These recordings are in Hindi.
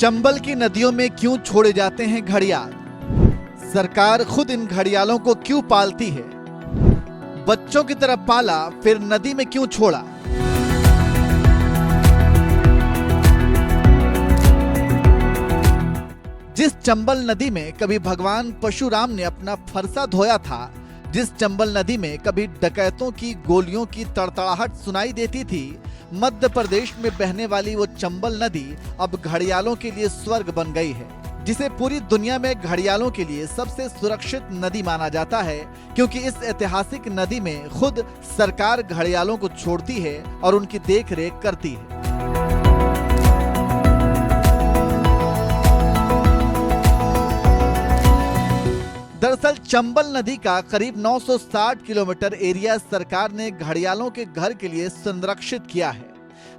चंबल की नदियों में क्यों छोड़े जाते हैं घड़ियाल? सरकार खुद इन घड़ियालों को क्यों पालती है? बच्चों की तरह पाला फिर नदी में क्यों छोड़ा? जिस चंबल नदी में कभी भगवान परशुराम ने अपना फरसा धोया था, जिस चंबल नदी में कभी डकैतों की गोलियों की तड़तड़ाहट सुनाई देती थी, मध्य प्रदेश में बहने वाली वो चंबल नदी अब घड़ियालों के लिए स्वर्ग बन गई है, जिसे पूरी दुनिया में घड़ियालों के लिए सबसे सुरक्षित नदी माना जाता है, क्योंकि इस ऐतिहासिक नदी में खुद सरकार घड़ियालों को छोड़ती है और उनकी देखरेख करती है। दरअसल चंबल नदी का करीब 960 किलोमीटर एरिया सरकार ने घड़ियालों के घर के लिए संरक्षित किया है,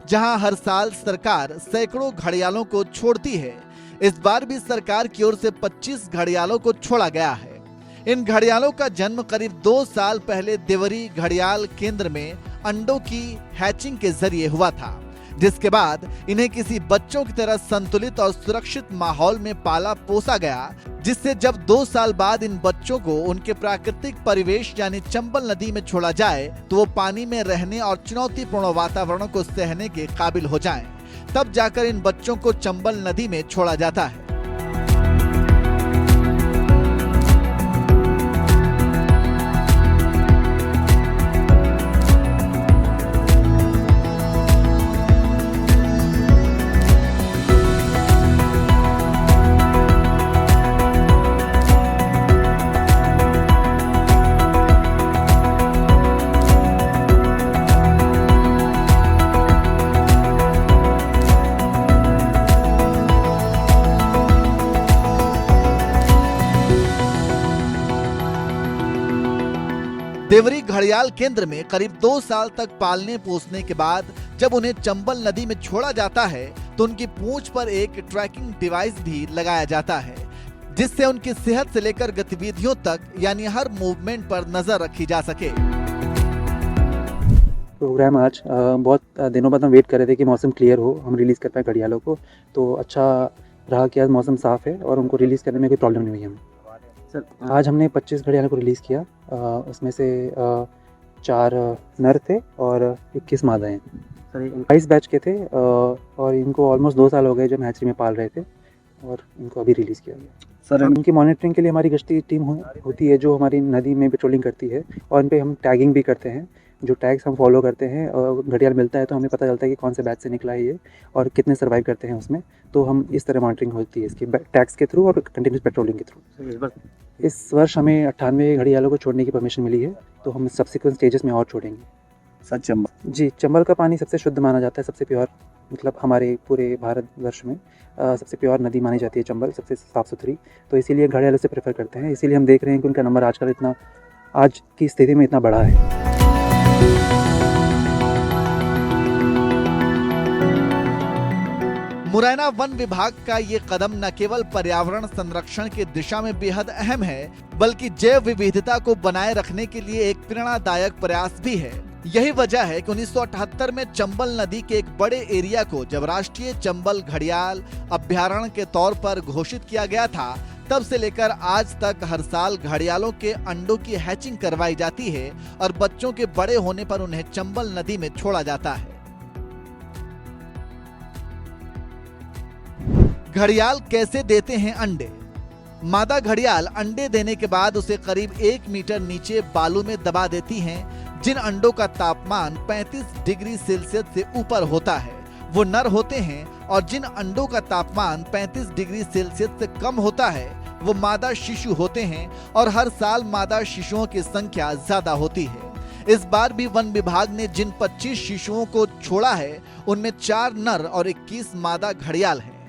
जहां हर साल सरकार सैकड़ों घड़ियालों को छोड़ती है। इस बार भी सरकार की ओर से 25 घड़ियालों को छोड़ा गया है। इन घड़ियालों का जन्म करीब 2 साल पहले देवरी घड़ियाल केंद्र में अंडों की हैचिंग के जरिए हुआ था, जिसके बाद इन्हें किसी बच्चों की तरह संतुलित और सुरक्षित माहौल में पाला पोसा गया, जिससे जब 2 साल बाद इन बच्चों को उनके प्राकृतिक परिवेश यानी चंबल नदी में छोड़ा जाए तो वो पानी में रहने और चुनौतीपूर्ण वातावरण को सहने के काबिल हो जाएं। तब जाकर इन बच्चों को चंबल नदी में छोड़ा जाता है। देवरी घड़ियाल केंद्र में करीब 2 साल तक पालने पोसने के बाद जब उन्हें चंबल नदी में छोड़ा जाता है तो उनकी पूंछ पर एक ट्रैकिंग डिवाइस भी लगाया जाता है, जिससे उनकी सेहत से लेकर गतिविधियों तक यानी हर मूवमेंट पर नजर रखी जा सके। प्रोग्राम आज बहुत दिनों बाद हम वेट कर रहे थे कि मौसम क्लियर हो, हम रिलीज़ कर पाए घड़ियालों को, तो अच्छा रहा कि आज मौसम साफ़ है और उनको रिलीज़ करने में कोई प्रॉब्लम नहीं हुई हमें। सर आज हमने 25 घड़ियालों को रिलीज़ किया, उसमें से 4 नर थे और 21 मादाएँ। सर 22 बैच के थे और इनको ऑलमोस्ट 2 साल हो गए जब हैचरी में पाल रहे थे और इनको अभी रिलीज़ किया गया। सर इनकी मॉनिटरिंग के लिए हमारी गश्ती टीम होती है जो हमारी नदी में पेट्रोलिंग करती है और इन पर हम टैगिंग भी करते हैं। जो टैग्स हम फॉलो करते हैं और घड़ियाल मिलता है तो हमें पता चलता है कि कौन से बैच से निकला है ये और कितने सर्वाइव करते हैं उसमें, तो हम इस तरह मॉनिटरिंग होती है इसकी टैग्स के थ्रू और कंटिन्यूस पेट्रोलिंग के थ्रू। इस वर्ष हमें 98 घड़ियालों को छोड़ने की परमिशन मिली है, तो हम सब्सिक्वेंट स्टेजेस में और छोड़ेंगे। सर चंबल जी, चंबल का पानी सबसे शुद्ध माना जाता है, सबसे प्योर, मतलब हमारे पूरे भारतवर्ष में सबसे प्योर नदी मानी जाती है चंबल, सबसे साफ़ सुथरी, तो इसीलिए घड़ियाल उसे प्रेफर करते हैं। इसीलिए हम देख रहे हैं कि उनका नंबर आजकल इतना आज की स्थिति में इतना बड़ा है। मुरैना वन विभाग का ये कदम न केवल पर्यावरण संरक्षण की दिशा में बेहद अहम है, बल्कि जैव विविधता को बनाए रखने के लिए एक प्रेरणादायक प्रयास भी है। यही वजह है कि 1978 में चंबल नदी के एक बड़े एरिया को जब राष्ट्रीय चंबल घड़ियाल अभ्यारण्य के तौर पर घोषित किया गया था, तब से लेकर आज तक हर साल घड़ियालों के अंडों की हैचिंग करवाई जाती है और बच्चों के बड़े होने पर उन्हें चंबल नदी में छोड़ा जाता है। घड़ियाल कैसे देते हैं अंडे? मादा घड़ियाल अंडे देने के बाद उसे करीब 1 मीटर नीचे बालू में दबा देती हैं। जिन अंडों का तापमान 35 डिग्री सेल्सियस से ऊपर होता है वो नर होते हैं और जिन अंडों का तापमान 35 डिग्री सेल्सियस से कम होता है वो मादा शिशु होते हैं और हर साल मादा शिशुओं की संख्या ज्यादा होती है। इस बार भी वन विभाग ने जिन 25 शिशुओं को छोड़ा है उनमें 4 नर और 21 मादा घड़ियाल हैं।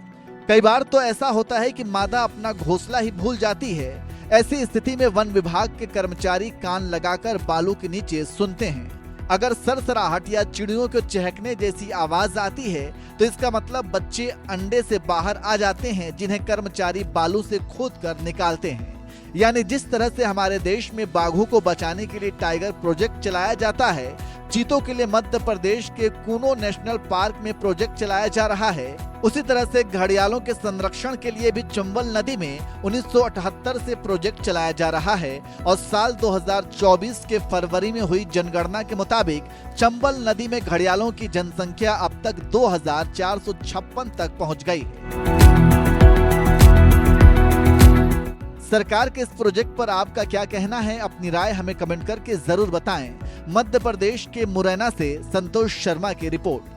कई बार तो ऐसा होता है कि मादा अपना घोंसला ही भूल जाती है। ऐसी स्थिति में वन विभाग के कर्मचारी कान लगाकर बालू के नीचे सुनते हैं। अगर सरसराहट या चिड़ियों के चहकने जैसी आवाज आती है तो इसका मतलब बच्चे अंडे से बाहर आ जाते हैं, जिन्हें कर्मचारी बालू से खोदकर निकालते हैं। यानी जिस तरह से हमारे देश में बाघों को बचाने के लिए टाइगर प्रोजेक्ट चलाया जाता है, चीतों के लिए मध्य प्रदेश के कूनो नेशनल पार्क में प्रोजेक्ट चलाया जा रहा है। उसी तरह से घड़ियालों के संरक्षण के लिए भी चंबल नदी में 1978 से प्रोजेक्ट चलाया जा रहा है और साल 2024 के फरवरी में हुई जनगणना के मुताबिक चंबल नदी में घड़ियालों की जनसंख्या अब तक 2456 तक पहुंच गई है। सरकार के इस प्रोजेक्ट पर आपका क्या कहना है? अपनी राय हमें कमेंट करके जरूर बताएं। मध्य प्रदेश के मुरैना से संतोष शर्मा की रिपोर्ट।